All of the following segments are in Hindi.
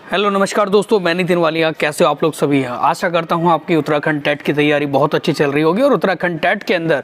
हेलो नमस्कार दोस्तों, मैं नितिन वालिया। कैसे हो आप लोग सभी? आशा करता हूँ आपकी उत्तराखंड टेट की तैयारी बहुत अच्छी चल रही होगी। और उत्तराखंड टेट के अंदर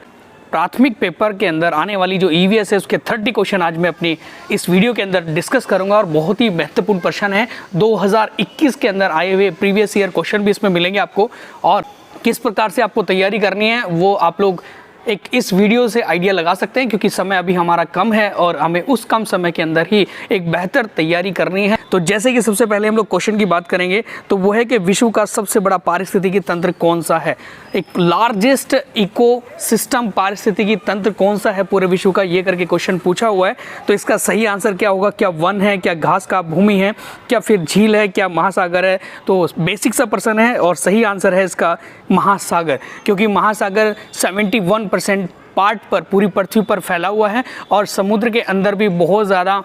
प्राथमिक पेपर के अंदर आने वाली जो ईवीएस है उसके 30 क्वेश्चन आज मैं अपनी इस वीडियो के अंदर डिस्कस करूंगा। और बहुत ही महत्वपूर्ण प्रश्न है, 2021 के अंदर आए हुए प्रीवियस ईयर क्वेश्चन भी इसमें मिलेंगे आपको। और किस प्रकार से आपको तैयारी करनी है वो आप लोग एक इस वीडियो से आइडिया लगा सकते हैं, क्योंकि समय अभी हमारा कम है और हमें उस कम समय के अंदर ही एक बेहतर तैयारी करनी है। तो जैसे कि सबसे पहले हम लोग क्वेश्चन की बात करेंगे तो वो है कि विश्व का सबसे बड़ा पारिस्थितिकी तंत्र कौन सा है। एक लार्जेस्ट इकोसिस्टम पारिस्थितिकी तंत्र कौन सा है पूरे विश्व का, ये करके क्वेश्चन पूछा हुआ है। तो इसका सही आंसर क्या होगा? क्या वन है, क्या घास का भूमि है, क्या फिर झील है, क्या महासागर है? तो बेसिक सा प्रश्न है और सही आंसर है इसका महासागर, क्योंकि महासागर 71% पार्ट पर पूरी पृथ्वी पर फैला हुआ है। और समुद्र के अंदर भी बहुत ज़्यादा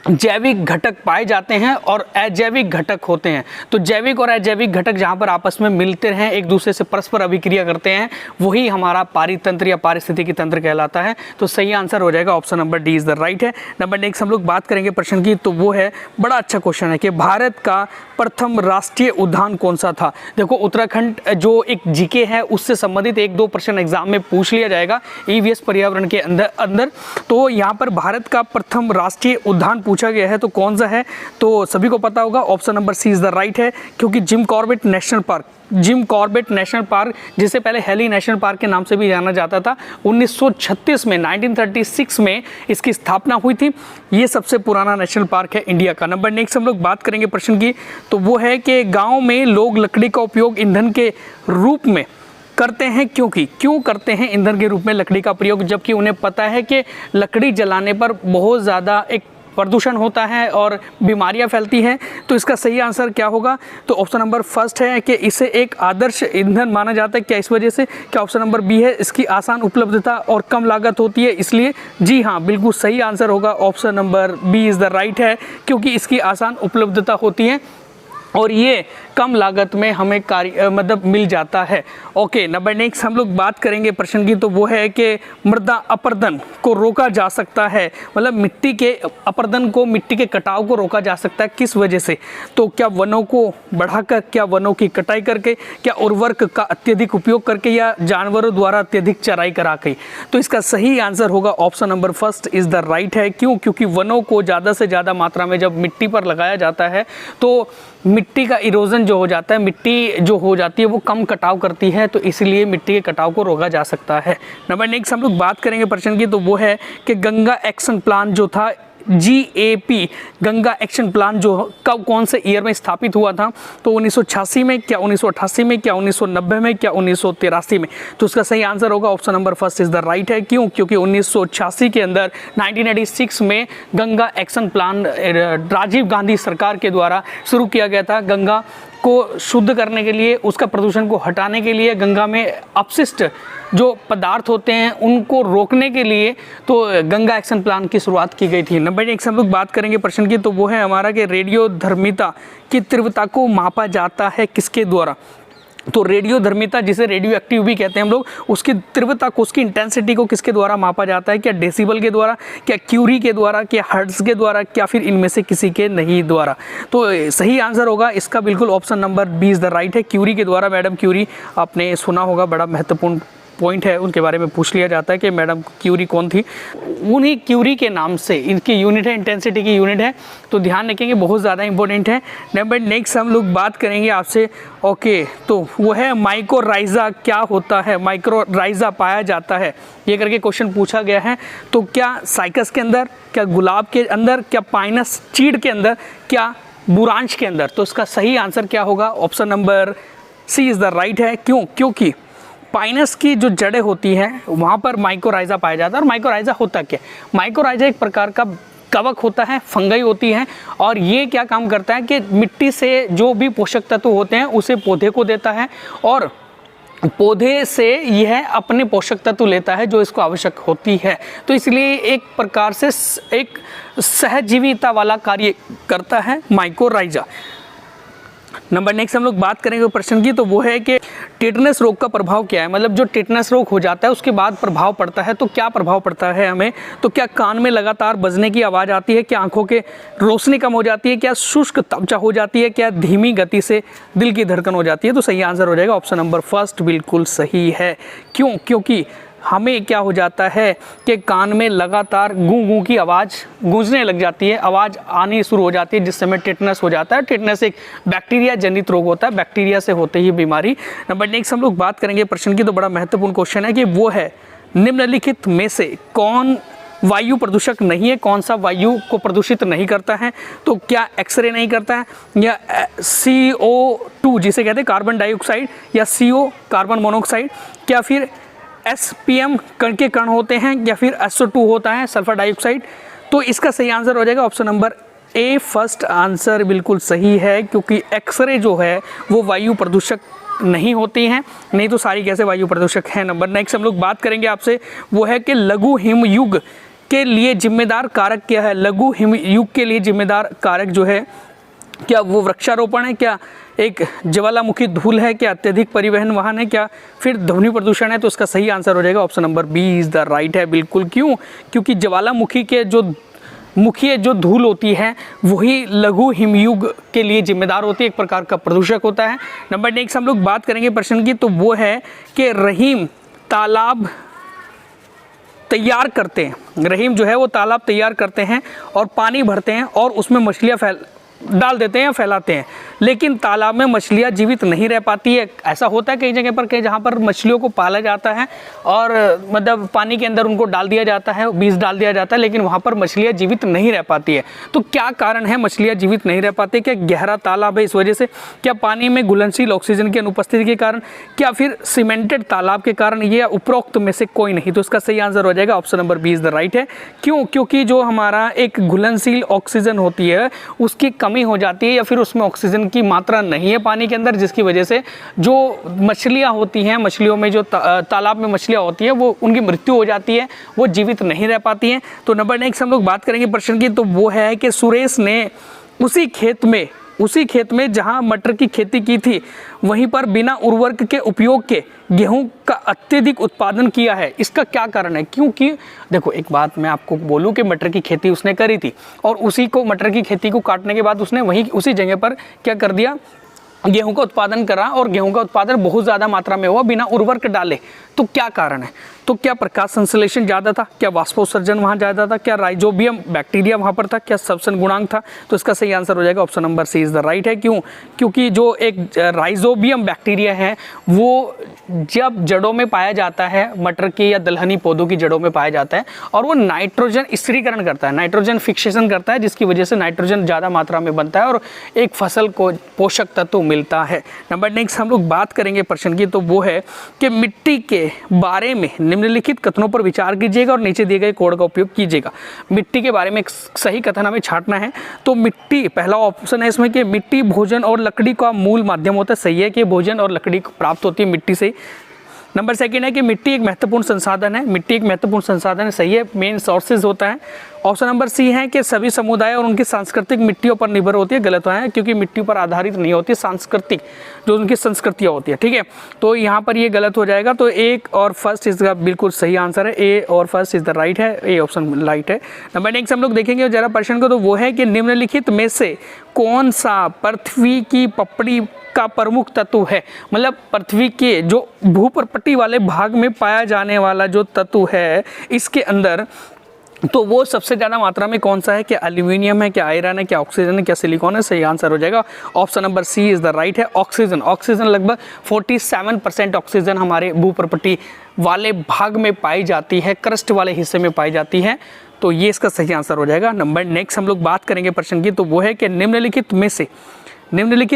जैविक घटक पाए जाते हैं और अजैविक घटक होते हैं। तो जैविक और अजैविक घटक जहाँ पर आपस में मिलते हैं, एक दूसरे से परस्पर अभिक्रिया करते हैं, वही हमारा पारितंत्र या पारिस्थितिकी तंत्र कहलाता है। तो सही आंसर हो जाएगा option number D is the right है। नंबर नेक्स्ट हम लोग बात करेंगे प्रश्न की, तो वो है बड़ा अच्छा क्वेश्चन है कि भारत का प्रथम राष्ट्रीय उद्यान कौन सा था। देखो उत्तराखंड जो एक जीके है उससे संबंधित एक दो प्रश्न एग्जाम में पूछ लिया जाएगा ईवीएस पर्यावरण के अंदर। तो यहाँ पर भारत का प्रथम राष्ट्रीय उद्यान पूछा गया है, तो कौन सा है? तो सभी को पता होगा option number C is the right है, क्योंकि जिम कॉर्बेट नेशनल पार्क जिसे पहले हेली नेशनल पार्क के नाम से भी जाना जाता था, 1936 में 1936 में इसकी स्थापना हुई थी। ये सबसे पुराना नेशनल पार्क है इंडिया का। नंबर नेक्स्ट हम लोग बात करेंगे प्रश्न की, तो वो है कि गांव में लोग लकड़ी का उपयोग ईंधन के रूप में करते हैं, क्यों करते हैं ईंधन के रूप में लकड़ी का प्रयोग, जबकि उन्हें पता है कि लकड़ी जलाने पर बहुत ज़्यादा एक प्रदूषण होता है और बीमारियां फैलती हैं। तो इसका सही आंसर क्या होगा? तो ऑप्शन नंबर फर्स्ट है कि इसे एक आदर्श ईंधन माना जाता है। क्या इस वजह से? क्या ऑप्शन नंबर बी है इसकी आसान उपलब्धता और कम लागत होती है इसलिए? जी हाँ, बिल्कुल सही आंसर होगा option number B is the right है, क्योंकि इसकी आसान उपलब्धता होती है और ये कम लागत में हमें मतलब मिल जाता है। ओके, नंबर नेक्स्ट हम लोग बात करेंगे प्रश्न की, तो वो है कि मृदा अपरदन को रोका जा सकता है, मतलब मिट्टी के अपरदन को, मिट्टी के कटाव को रोका जा सकता है किस वजह से? तो क्या वनों को बढ़ाकर, क्या वनों की कटाई करके, क्या उर्वरक का अत्यधिक उपयोग करके, या जानवरों द्वारा अत्यधिक चराई करा के? तो इसका सही आंसर होगा option number first is the right है। क्यों? क्योंकि वनों को ज़्यादा से ज़्यादा मात्रा में जब मिट्टी पर लगाया जाता है तो मिट्टी का इरोजन जो हो जाता है, मिट्टी जो हो जाती है वो कम कटाव करती है, तो इसलिए मिट्टी के कटाव को रोका जा सकता है। नंबर नेक्स्ट हम लोग बात करेंगे प्रश्न की, तो वो है कि गंगा एक्शन प्लान जो था, GAP गंगा एक्शन प्लान जो कब, कौन से ईयर में स्थापित हुआ था? तो 1986 में, क्या 1988 में, क्या 1990 में, क्या 1983 में? तो उसका सही आंसर होगा option number first is the right है। क्यों? क्योंकि 1986 के अंदर 1986 में गंगा एक्शन प्लान राजीव गांधी सरकार के द्वारा शुरू किया गया था। गंगा को शुद्ध करने के लिए, उसका प्रदूषण को हटाने के लिए, गंगा में अपशिष्ट जो पदार्थ होते हैं उनको रोकने के लिए तो गंगा एक्शन प्लान की शुरुआत की गई थी। नंबर नेक्स्ट हम लोग बात करेंगे प्रश्न की, तो वो है हमारा कि रेडियोधर्मिता की तीव्रता को मापा जाता है किसके द्वारा? तो रेडियोधर्मिता, जिसे रेडियो एक्टिव भी कहते हैं हम लोग, उसकी तीव्रता को, उसकी इंटेंसिटी को किसके द्वारा मापा जाता है? क्या डेसिबल के द्वारा, क्या क्यूरी के द्वारा, क्या हर्ट्ज के द्वारा, क्या फिर इनमें से किसी के नहीं द्वारा? तो सही आंसर होगा इसका बिल्कुल option number B is the right है, क्यूरी के द्वारा। मैडम क्यूरी आपने सुना होगा, बड़ा महत्वपूर्ण पॉइंट है, उनके बारे में पूछ लिया जाता है कि मैडम क्यूरी कौन थी। उन्हीं क्यूरी के नाम से इनकी यूनिट है, इंटेंसिटी की यूनिट है, तो ध्यान रखेंगे, बहुत ज़्यादा इंपॉर्टेंट है। नंबर नेक्स्ट हम लोग बात करेंगे आपसे, ओके, तो वो है माइकोराइजा क्या होता है? माइकोराइजा पाया जाता है, ये करके क्वेश्चन पूछा गया है। तो क्या साइकस के अंदर, क्या गुलाब के अंदर, क्या पाइनस चीड़ के अंदर, क्या बुरांश के अंदर? तो इसका सही आंसर क्या होगा? Option number C is the right है। क्यों? क्योंकि पाइनस की जो जड़ें होती हैं वहाँ पर माइकोराइजा पाया जाता है। और माइकोराइजा होता क्या? माइकोराइजा एक प्रकार का कवक होता है, फंगई होती है, और ये क्या काम करता है कि मिट्टी से जो भी पोषक तत्व होते हैं उसे पौधे को देता है, और पौधे से यह अपने पोषक तत्व लेता है जो इसको आवश्यक होती है। तो इसलिए एक प्रकार से एक सहजीविता वाला कार्य करता है माइकोराइजा। नंबर नेक्स्ट हम लोग बात करेंगे प्रश्न की, तो वो है कि टेटनस रोग का प्रभाव क्या है। मतलब जो टेटनस रोग हो जाता है उसके बाद प्रभाव पड़ता है, तो क्या प्रभाव पड़ता है हमें। तो क्या कान में लगातार बजने की आवाज़ आती है, क्या आंखों के रोशनी कम हो जाती है, क्या शुष्क त्वचा हो जाती है, क्या धीमी गति से दिल की धड़कन हो जाती है। तो सही आंसर हो जाएगा ऑप्शन नंबर फर्स्ट, बिल्कुल सही है। क्यों? क्योंकि हमें क्या हो जाता है कि कान में लगातार गूं गूं की आवाज़ गूंजने लग जाती है, आवाज़ आनी शुरू हो जाती है, जिससे हमें टेटनस हो जाता है। टेटनस एक बैक्टीरिया जनित रोग होता है, बैक्टीरिया से होते ही बीमारी। नंबर नेक्स्ट हम लोग बात करेंगे प्रश्न की, तो बड़ा महत्वपूर्ण क्वेश्चन है कि वो है निम्नलिखित में से कौन वायु प्रदूषक नहीं है, कौन सा वायु को प्रदूषित नहीं करता है। तो क्या एक्सरे नहीं करता है, या CO2 जिसे कहते हैं कार्बन डाइऑक्साइड, या CO कार्बन मोनोऑक्साइड, क्या फिर SPM कण के कण होते हैं, या फिर SO2 होता है सल्फर डाइऑक्साइड। तो इसका सही आंसर हो जाएगा option number A, first answer बिल्कुल सही है। क्योंकि एक्सरे जो है वो वायु प्रदूषक नहीं होती हैं, नहीं तो सारी कैसे वायु प्रदूषक हैं। नंबर नेक्स्ट हम लोग बात करेंगे आपसे, वो है कि लघु हिमयुग के लिए जिम्मेदार कारक क्या है। लघु हिमयुग के लिए जिम्मेदार कारक जो है, क्या वो वृक्षारोपण है, क्या एक ज्वालामुखी धूल है, क्या अत्यधिक परिवहन वाहन है, क्या फिर ध्वनि प्रदूषण है। तो इसका सही आंसर हो जाएगा option number B is the right है, बिल्कुल। क्यों? क्योंकि ज्वालामुखी के जो मुखीय जो धूल होती है वही लघु हिमयुग के लिए जिम्मेदार होती है, एक प्रकार का प्रदूषक होता है। नंबर नेक्स्ट हम लोग बात करेंगे प्रश्न की, तो वो है कि रहीम तालाब तैयार करते हैं। रहीम जो है वो तालाब तैयार करते हैं और पानी भरते हैं और उसमें मछलियाँ डाल देते हैं, फैलाते हैं, लेकिन तालाब में मछलियाँ जीवित नहीं रह पाती है। ऐसा होता है कई जगह पर, कहीं जहाँ पर मछलियों को पाला जाता है और मतलब पानी के अंदर उनको डाल दिया जाता है, बीज डाल दिया जाता है, लेकिन वहाँ पर मछलियाँ जीवित नहीं रह पाती है। तो क्या कारण है मछलियाँ जीवित नहीं रह पाती? क्या गहरा तालाब है इस वजह से, क्या पानी में घुलनशील ऑक्सीजन की अनुपस्थिति के कारण, क्या फिर सीमेंटेड तालाब के कारण, ये उपरोक्त में से कोई नहीं। तो इसका सही आंसर हो जाएगा option number B is the right है। क्यों? क्योंकि जो हमारा एक घुलनशील ऑक्सीजन होती है उसकी कमी हो जाती है, या फिर उसमें ऑक्सीजन की मात्रा नहीं है पानी के अंदर, जिसकी वजह से जो मछलियां होती हैं, मछलियों में जो तालाब में मछलियां होती हैं वो उनकी मृत्यु हो जाती है, वो जीवित नहीं रह पाती हैं। तो नंबर नेक्स्ट हम लोग बात करेंगे प्रश्न की, तो वो है कि सुरेश ने उसी खेत में जहां मटर की खेती की थी वहीं पर बिना उर्वरक के उपयोग के गेहूं का अत्यधिक उत्पादन किया है। इसका क्या कारण है? क्योंकि देखो, एक बात मैं आपको बोलूं कि मटर की खेती उसने करी थी और मटर की खेती को काटने के बाद उसने उसी जगह पर क्या कर दिया, गेहूं का उत्पादन करा, और गेहूं का उत्पादन बहुत ज़्यादा मात्रा में हुआ बिना उर्वरक डाले। तो क्या कारण है? तो क्या प्रकाश संश्लेषण ज़्यादा था, क्या वाष्पोत्सर्जन वहाँ ज़्यादा था, क्या राइजोबियम बैक्टीरिया वहाँ पर था, क्या श्वसन गुणांक था। तो इसका सही आंसर हो जाएगा option number C is the right है। क्यों? क्योंकि जो एक राइजोबियम बैक्टीरिया है वो जब जड़ों में पाया जाता है, मटर की या दलहनी पौधों की जड़ों में पाया जाता है, और वो नाइट्रोजन स्थिरीकरण करता है, नाइट्रोजन फिक्सेशन करता है, जिसकी वजह से नाइट्रोजन ज़्यादा मात्रा में बनता है और एक फसल को पोषक तत्व मिलता है। नंबर नेक्स्ट हम लोग बात करेंगे प्रश्न की, तो वो है कि मिट्टी के बारे में निम्नलिखित कथनों पर विचार कीजिएगा और नीचे दिए गए कोड का उपयोग कीजिएगा। मिट्टी के बारे में एक सही कथन हमें छांटना है। तो मिट्टी, पहला ऑप्शन है इसमें कि मिट्टी भोजन और लकड़ी का मूल माध्यम होता है। सही है कि भोजन और लकड़ी प्राप्त होती है मिट्टी से। नंबर सेकंड है कि मिट्टी एक महत्वपूर्ण संसाधन है। मिट्टी एक महत्वपूर्ण संसाधन है, सही है, मेन सोर्सेज होता है। ऑप्शन नंबर सी है कि सभी समुदाय और उनकी सांस्कृतिक मिट्टियों पर निर्भर होती है। गलत है, क्योंकि मिट्टी पर आधारित नहीं होती, सांस्कृतिक जो उनकी संस्कृतियाँ होती है। ठीक है, तो यहाँ पर ये गलत हो जाएगा। तो एक और फर्स्ट इसका बिल्कुल सही आंसर है, ए और फर्स्ट इज द राइट है, ए ऑप्शन राइट है। नंबर नेक्स्ट हम लोग देखेंगे जरा प्रश्न को, तो वो है कि निम्नलिखित में से कौन सा पृथ्वी की पपड़ी का प्रमुख तत्व है। मतलब पृथ्वी के जो भूपर्पटी वाले भाग में पाया जाने वाला जो तत्व है इसके अंदर, तो वो सबसे ज़्यादा मात्रा में कौन सा है? क्या एल्यूमिनियम है, क्या आयरन है, क्या ऑक्सीजन है, क्या सिलिकॉन है। सही आंसर हो जाएगा option number C is the right है, ऑक्सीजन। ऑक्सीजन लगभग 47% ऑक्सीजन हमारे भूपर्पटी वाले भाग में पाई जाती है, क्रस्ट वाले हिस्से में पाई जाती है। तो ये इसका सही आंसर हो जाएगा। नंबर नेक्स्ट हम लोग बात करेंगे प्रश्न की, तो वो है कि निम्नलिखित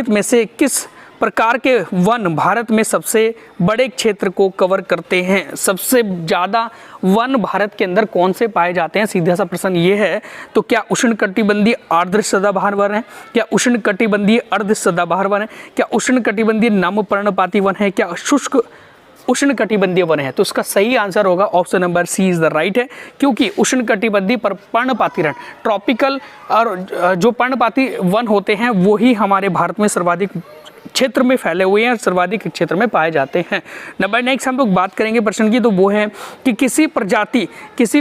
में से किस प्रकार के वन भारत में सबसे बड़े क्षेत्र को कवर करते हैं। सबसे ज़्यादा वन भारत के अंदर कौन से पाए जाते हैं, सीधा सा प्रश्न ये है। तो क्या उष्णकटिबंधीय आर्द्र सदाबहार वन है, क्या उष्णकटिबंधीय अर्ध सदाबहार वन है, क्या उष्णकटिबंधीय नम पर्णपाती वन है, क्या शुष्क उष्णकटिबंधीय वन है। तो उसका सही आंसर होगा option number C is the right है, क्योंकि उष्णकटिबंधीय पर पर्णपाती वन, ट्रॉपिकल और जो पर्णपाती वन होते हैं वही हमारे भारत में सर्वाधिक क्षेत्र में फैले हुए हैं, सर्वाधिक क्षेत्र में पाए जाते हैं। नंबर नेक्स्ट हम लोग बात करेंगे प्रश्न की, तो वो है कि किसी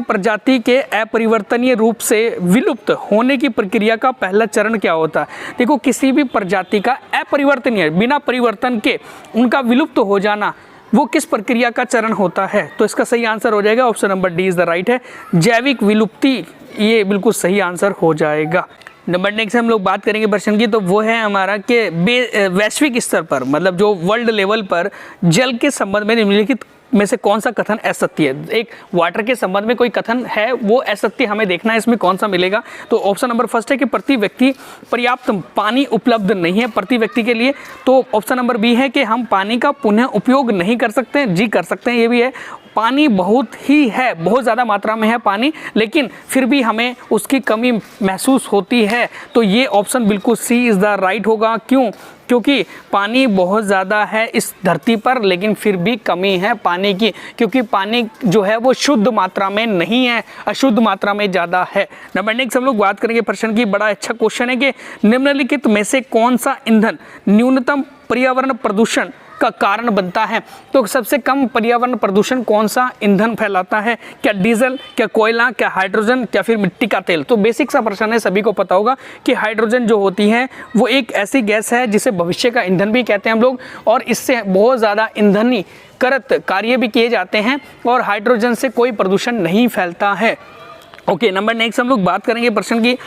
प्रजाति के अपरिवर्तनीय रूप से विलुप्त होने की प्रक्रिया का पहला चरण क्या होता है। देखो, किसी भी प्रजाति का अपरिवर्तनीय, बिना परिवर्तन के उनका विलुप्त हो जाना, वो किस प्रक्रिया का चरण होता है। तो इसका सही आंसर हो जाएगा option number D is the right है, जैविक विलुप्ति, ये बिल्कुल सही आंसर हो जाएगा। नंबर नेक्स्ट हम लोग बात करेंगे प्रश्न की, तो वो है हमारा कि वैश्विक स्तर पर, मतलब जो वर्ल्ड लेवल पर जल के संबंध में निम्नलिखित में से कौन सा कथन असत्य है। एक वाटर के संबंध में कोई कथन है, वो असत्य हमें देखना है, इसमें कौन सा मिलेगा। तो ऑप्शन नंबर फर्स्ट है कि प्रति व्यक्ति पर्याप्त पानी उपलब्ध नहीं है प्रति व्यक्ति के लिए। तो ऑप्शन नंबर बी है कि हम पानी का पुनः उपयोग नहीं कर सकते, जी कर सकते हैं, ये भी है। पानी बहुत ही है, बहुत ज़्यादा मात्रा में है पानी, लेकिन फिर भी हमें उसकी कमी महसूस होती है। तो ये ऑप्शन बिल्कुल सी इज़ द राइट होगा। क्यों? क्योंकि पानी बहुत ज़्यादा है इस धरती पर, लेकिन फिर भी कमी है पानी की, क्योंकि पानी जो है वो शुद्ध मात्रा में नहीं है, अशुद्ध मात्रा में ज़्यादा है। नंबर नेक्स्ट हम लोग बात करेंगे प्रश्न की, बड़ा अच्छा क्वेश्चन है कि निम्नलिखित में से कौन सा ईंधन न्यूनतम पर्यावरण प्रदूषण का कारण बनता है। तो सबसे कम पर्यावरण प्रदूषण कौन सा ईंधन फैलाता है? क्या डीजल, क्या कोयला, क्या हाइड्रोजन, क्या फिर मिट्टी का तेल? तो बेसिक सा प्रश्न है, सभी को पता होगा कि हाइड्रोजन जो होती है वो एक ऐसी गैस है जिसे भविष्य का ईंधन भी कहते हैं हम लोग, और इससे बहुत ज़्यादा ईंधनी करत कार्य भी किए जाते हैं, और हाइड्रोजन से कोई प्रदूषण नहीं फैलता है। ओके, नंबर नेक्स्ट हम लोग बात करेंगे प्रश्न की,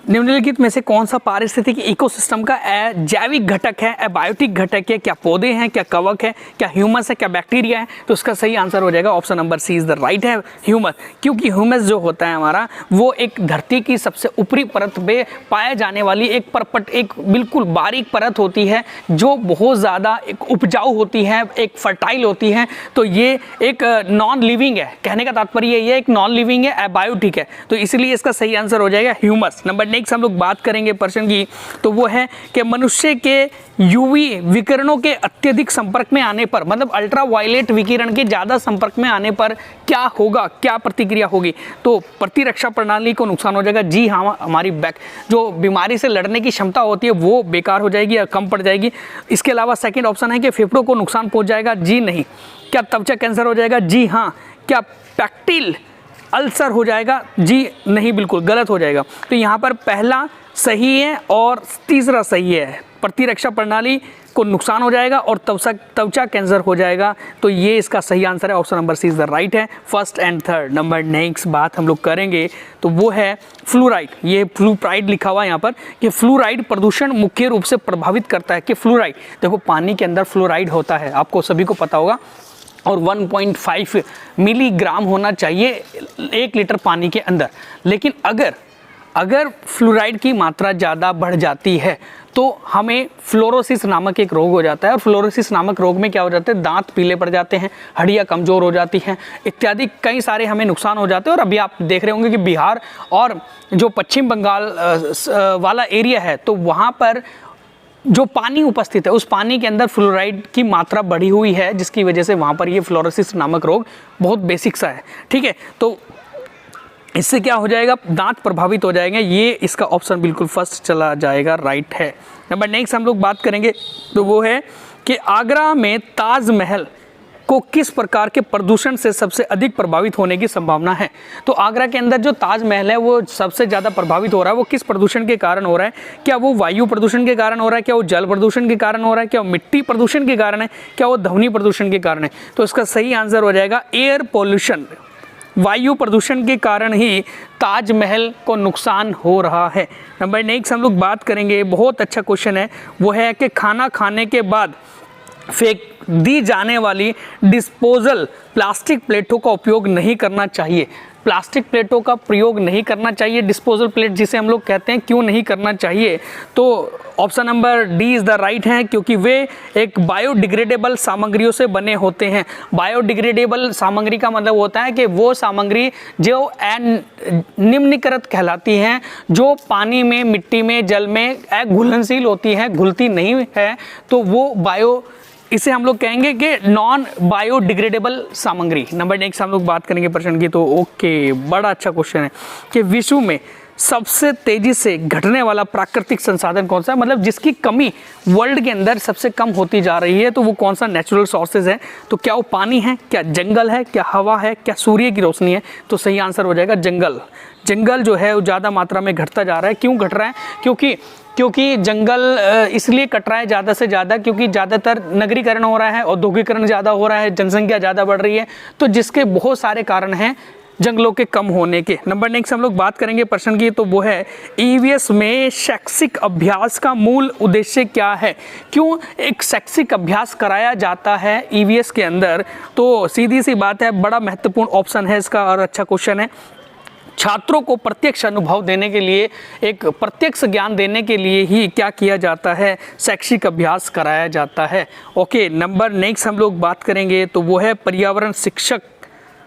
निम्नलिखित में से कौन सा पारिस्थितिक इकोसिस्टम का जैविक घटक है, बायोटिक घटक है? क्या पौधे हैं, क्या कवक है, क्या ह्यूमस है, क्या बैक्टीरिया है? तो इसका सही आंसर हो जाएगा option number C is the right है, ह्यूमस। क्योंकि ह्यूमस जो होता है हमारा, वो एक धरती की सबसे ऊपरी परत पे पाए जाने वाली एक परपट, एक बिल्कुल बारीक परत होती है, जो बहुत ज़्यादा एक उपजाऊ होती है, एक फर्टाइल होती है। तो ये एक नॉन लिविंग है, कहने का तात्पर्य ये एक नॉन लिविंग है, बायोटिक है, तो इसलिए इसका सही आंसर हो जाएगा ह्यूमस। नंबर नेक्स्ट हम लोग बात करेंगे प्रश्न की, तो वो है कि मनुष्य के यूवी विकिरणों के अत्यधिक संपर्क में आने पर, मतलब अल्ट्रा वायलेट विकिरण के ज़्यादा संपर्क में आने पर क्या होगा, क्या प्रतिक्रिया होगी? तो प्रतिरक्षा प्रणाली को नुकसान हो जाएगा, जी हाँ, हमारी जो बीमारी से लड़ने की क्षमता होती है वो बेकार हो जाएगी या कम पड़ जाएगी। इसके अलावा सेकेंड ऑप्शन है कि फेफड़ों को नुकसान पहुँच जाएगा, जी नहीं। क्या त्वचा कैंसर हो जाएगा, जी हाँ। क्या पैक्टिल अल्सर हो जाएगा, जी नहीं, बिल्कुल गलत हो जाएगा। तो यहाँ पर पहला सही है और तीसरा सही है, प्रतिरक्षा प्रणाली को नुकसान हो जाएगा और त्वचा कैंसर हो जाएगा। तो ये इसका सही आंसर है, option number C is the right है, first and third. Number next बात हम लोग करेंगे, तो वो है फ्लोराइड। ये फ्लूराइड लिखा हुआ है यहाँ पर कि फ्लोराइड प्रदूषण मुख्य रूप से प्रभावित करता है। कि फ्लोराइड, देखो पानी के अंदर फ्लोराइड होता है, आपको सभी को पता होगा, और 1.5 मिलीग्राम होना चाहिए 1 लीटर पानी के अंदर। लेकिन अगर फ्लोराइड की मात्रा ज़्यादा बढ़ जाती है तो हमें फ्लोरोसिस नामक एक रोग हो जाता है, और फ्लोरोसिस नामक रोग में क्या हो जाता है, दांत पीले पड़ जाते हैं, हड्डियाँ कमज़ोर हो जाती हैं, इत्यादि कई सारे हमें नुकसान हो जाते हैं। और अभी आप देख रहे होंगे कि बिहार और जो पश्चिम बंगाल वाला एरिया है, तो वहाँ पर जो पानी उपस्थित है उस पानी के अंदर फ्लोराइड की मात्रा बढ़ी हुई है, जिसकी वजह से वहाँ पर ये फ्लोरोसिस नामक रोग बहुत बेसिक सा है। ठीक है, तो इससे क्या हो जाएगा, दांत प्रभावित हो जाएंगे। ये इसका ऑप्शन बिल्कुल फर्स्ट चला जाएगा, राइट है। नंबर नेक्स्ट हम लोग बात करेंगे, तो वो है कि आगरा में ताजमहल को किस प्रकार के प्रदूषण से सबसे अधिक प्रभावित होने की संभावना है। तो आगरा के अंदर जो ताजमहल है वो सबसे ज़्यादा प्रभावित हो रहा है, वो किस प्रदूषण के कारण हो रहा है? क्या वो वायु प्रदूषण के कारण हो रहा है, क्या वो जल प्रदूषण के कारण हो रहा है, क्या वो मिट्टी प्रदूषण के कारण है, क्या वो ध्वनि प्रदूषण के कारण है? तो इसका सही आंसर हो जाएगा एयर पॉल्यूशन, वायु प्रदूषण के कारण ही ताजमहल को नुकसान हो रहा है। नंबर नेक्स्ट हम लोग बात करेंगे, बहुत अच्छा क्वेश्चन है, वो है कि खाना खाने के बाद फेंक दी जाने वाली डिस्पोजल प्लास्टिक प्लेटों का उपयोग नहीं करना चाहिए। प्लास्टिक प्लेटों का प्रयोग नहीं करना चाहिए, डिस्पोजल प्लेट जिसे हम लोग कहते हैं, क्यों नहीं करना चाहिए? तो option number D is the right है, क्योंकि वे एक बायोडिग्रेडेबल सामग्रियों से बने होते हैं। बायोडिग्रेडेबल सामग्री का मतलब होता है कि वो सामग्री जो निम्नकृत कहलाती हैं, जो पानी में, मिट्टी में, जल में घुलनशील होती हैं, घुलती नहीं है, तो वो इसे हम लोग कहेंगे कि नॉन बायोडिग्रेडेबल सामग्री। नंबर नेक्स्ट हम लोग बात करेंगे प्रश्न की, तो ओके, बड़ा अच्छा क्वेश्चन है कि विश्व में सबसे तेजी से घटने वाला प्राकृतिक संसाधन कौन सा है, मतलब जिसकी कमी वर्ल्ड के अंदर सबसे कम होती जा रही है, तो वो कौन सा नेचुरल सोर्सेज है? तो क्या वो पानी है, क्या जंगल है, क्या हवा है, क्या सूर्य की रोशनी है? तो सही आंसर हो जाएगा जंगल। जंगल जो है वो ज़्यादा मात्रा में घटता जा रहा है। क्यों घट रहा है? क्योंकि जंगल इसलिए कट रहा है ज़्यादा से ज़्यादा, क्योंकि ज़्यादातर नगरीकरण हो रहा है, औद्योगिकरण ज़्यादा हो रहा है, जनसंख्या ज़्यादा बढ़ रही है, तो जिसके बहुत सारे कारण हैं जंगलों के कम होने के। नंबर नेक्स्ट हम लोग बात करेंगे प्रश्न की, तो वो है ईवीएस में शैक्षिक अभ्यास का मूल उद्देश्य क्या है? क्यों एक शैक्षिक अभ्यास कराया जाता है ईवीएस के अंदर? तो सीधी सी बात है, बड़ा महत्वपूर्ण ऑप्शन है इसका और अच्छा क्वेश्चन है। छात्रों को प्रत्यक्ष अनुभव देने के लिए, एक प्रत्यक्ष ज्ञान देने के लिए ही क्या किया जाता है? शैक्षिक अभ्यास कराया जाता है। ओके, नंबर नेक्स्ट हम लोग बात करेंगे, तो वो है पर्यावरण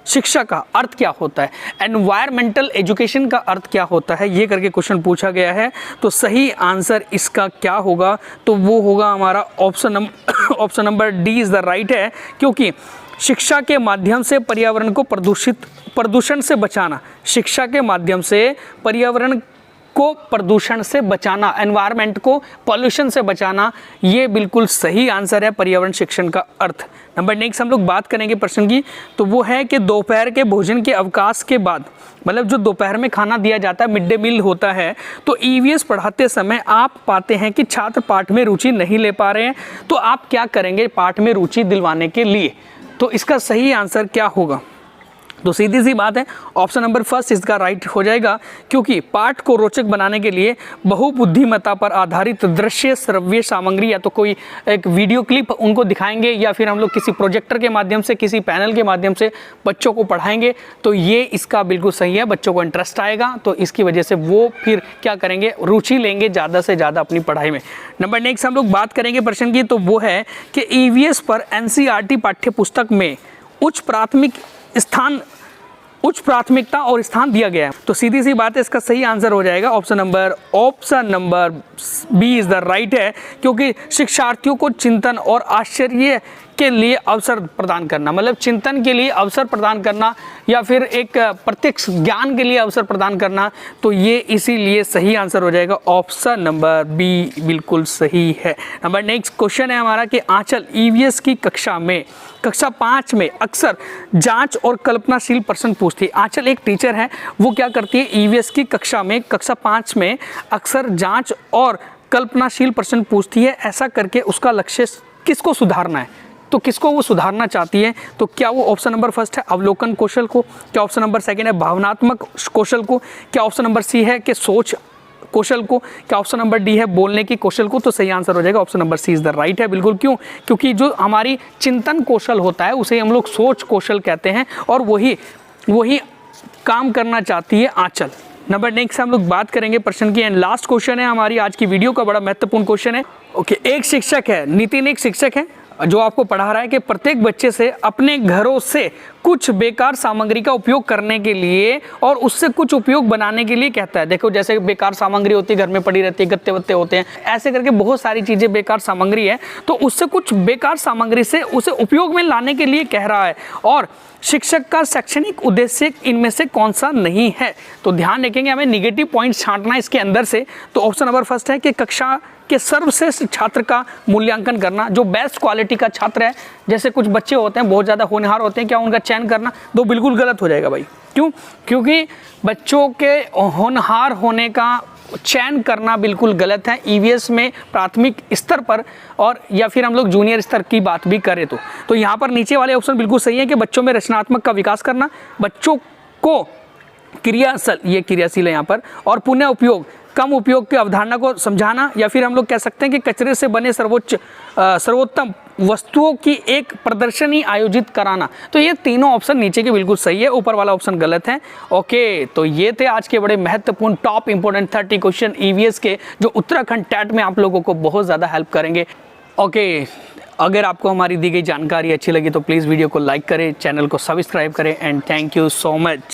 शिक्षा का अर्थ क्या होता है? एनवायरमेंटल एजुकेशन का अर्थ क्या होता है? ये करके क्वेश्चन पूछा गया है। तो सही आंसर इसका क्या होगा? तो वो होगा हमारा option number D is the right है, क्योंकि शिक्षा के माध्यम से पर्यावरण को प्रदूषण से बचाना, शिक्षा के माध्यम से पर्यावरण को प्रदूषण से बचाना, एनवायरनमेंट को पॉल्यूशन से बचाना, ये बिल्कुल सही आंसर है पर्यावरण शिक्षण का अर्थ। नंबर नेक्स्ट हम लोग बात करेंगे प्रश्न की, तो वो है कि दोपहर के भोजन के अवकाश के बाद, मतलब जो दोपहर में खाना दिया जाता है, मिड डे मील होता है, तो ईवीएस पढ़ाते समय आप पाते हैं कि छात्र पाठ में रुचि नहीं ले पा रहे हैं, तो आप क्या करेंगे पाठ में रुचि दिलवाने के लिए? तो इसका सही आंसर क्या होगा? तो सीधी सी बात है, ऑप्शन नंबर फर्स्ट इसका राइट हो जाएगा, क्योंकि पाठ को रोचक बनाने के लिए बहुबुद्धिमत्ता पर आधारित दृश्य श्रव्य सामग्री, या तो कोई एक वीडियो क्लिप उनको दिखाएंगे, या फिर हम लोग किसी प्रोजेक्टर के माध्यम से, किसी पैनल के माध्यम से बच्चों को पढ़ाएंगे, तो ये इसका बिल्कुल सही है। बच्चों को इंटरेस्ट आएगा, तो इसकी वजह से वो फिर क्या करेंगे, रुचि लेंगे ज़्यादा से ज़्यादा अपनी पढ़ाई में। नंबर नेक्स्ट हम लोग बात करेंगे प्रश्न की, तो वो है कि ईवीएस पर एनसीईआरटी पाठ्य पुस्तक में उच्च प्राथमिकता और स्थान दिया गया है। तो सीधी सी बात है, इसका सही आंसर हो जाएगा option number B is the right है, क्योंकि शिक्षार्थियों को चिंतन और आश्चर्य के लिए अवसर प्रदान करना, मतलब चिंतन के लिए अवसर प्रदान करना, या फिर एक प्रत्यक्ष ज्ञान के लिए अवसर प्रदान करना, तो ये इसीलिए सही आंसर हो जाएगा ऑप्शन नंबर बी, बिल्कुल सही है। नंबर नेक्स्ट क्वेश्चन है हमारा कि आंचल ईवीएस की कक्षा 5 में अक्सर जांच और कल्पनाशील प्रश्न पूछती है। आंचल एक टीचर है, वो क्या करती है ईवीएस की कक्षा 5 में अक्सर जांच और कल्पनाशील प्रश्न पूछती है। ऐसा करके उसका लक्ष्य किसको सुधारना है? तो किसको वो सुधारना चाहती है? तो क्या वो ऑप्शन नंबर फर्स्ट है अवलोकन कौशल को, क्या ऑप्शन नंबर सेकंड है भावनात्मक कौशल को, क्या ऑप्शन नंबर सी है कि सोच कौशल को, क्या ऑप्शन नंबर डी है बोलने की कौशल को? तो सही आंसर हो जाएगा option number C is the right है, बिल्कुल। क्यों? क्योंकि जो हमारी चिंतन कौशल होता है उसे हम लोग सोच कौशल कहते हैं, और वही काम करना चाहती है आंचल। नंबर नेक्स्ट हम लोग बात करेंगे प्रश्न की, एंड लास्ट क्वेश्चन है हमारी आज की वीडियो का, बड़ा महत्वपूर्ण क्वेश्चन है। ओके, एक शिक्षक है, नितिन एक शिक्षक है जो आपको पढ़ा रहा है कि प्रत्येक बच्चे से अपने घरों से कुछ बेकार सामग्री का उपयोग करने के लिए और उससे कुछ उपयोग बनाने के लिए कहता है। देखो, जैसे बेकार सामग्री होती है, घर में पड़ी रहती है, गत्ते वत्ते होते हैं, ऐसे करके बहुत सारी चीज़ें बेकार सामग्री है, तो उससे कुछ बेकार सामग्री से उसे उपयोग में लाने के लिए कह रहा है, और शिक्षक का शैक्षणिक उद्देश्य इनमें से कौन सा नहीं है? तो ध्यान रखेंगे, हमें निगेटिव पॉइंट्स छांटना इसके अंदर से। तो ऑप्शन नंबर फर्स्ट है कि कक्षा के सर्वश्रेष्ठ छात्र का मूल्यांकन करना, जो बेस्ट क्वालिटी का छात्र है। जैसे कुछ बच्चे होते हैं बहुत ज़्यादा होनहार होते हैं, क्या उनका चयन करना? तो बिल्कुल गलत हो जाएगा भाई। क्यों? क्योंकि बच्चों के होनहार होने का चयन करना बिल्कुल गलत है ईवीएस में प्राथमिक स्तर पर, और या फिर हम लोग जूनियर स्तर की बात भी करें तो यहाँ पर नीचे वाले ऑप्शन बिल्कुल सही है कि बच्चों में रचनात्मक का विकास करना, बच्चों को क्रियाशील है यहाँ पर, और पुनः उपयोग कम उपयोग की अवधारणा को समझाना, या फिर हम लोग कह सकते हैं कि कचरे से बने सर्वोत्तम वस्तुओं की एक प्रदर्शनी आयोजित कराना। तो ये तीनों ऑप्शन नीचे के बिल्कुल सही है, ऊपर वाला ऑप्शन गलत है। ओके, तो ये थे आज के बड़े महत्वपूर्ण टॉप इंपोर्टेंट 30 क्वेश्चन ईवीएस के, जो उत्तराखंड टैट में आप लोगों को बहुत ज़्यादा हेल्प करेंगे। ओके, अगर आपको हमारी दी गई जानकारी अच्छी लगी तो प्लीज़ वीडियो को लाइक करें, चैनल को सब्सक्राइब करें, and thank you so much.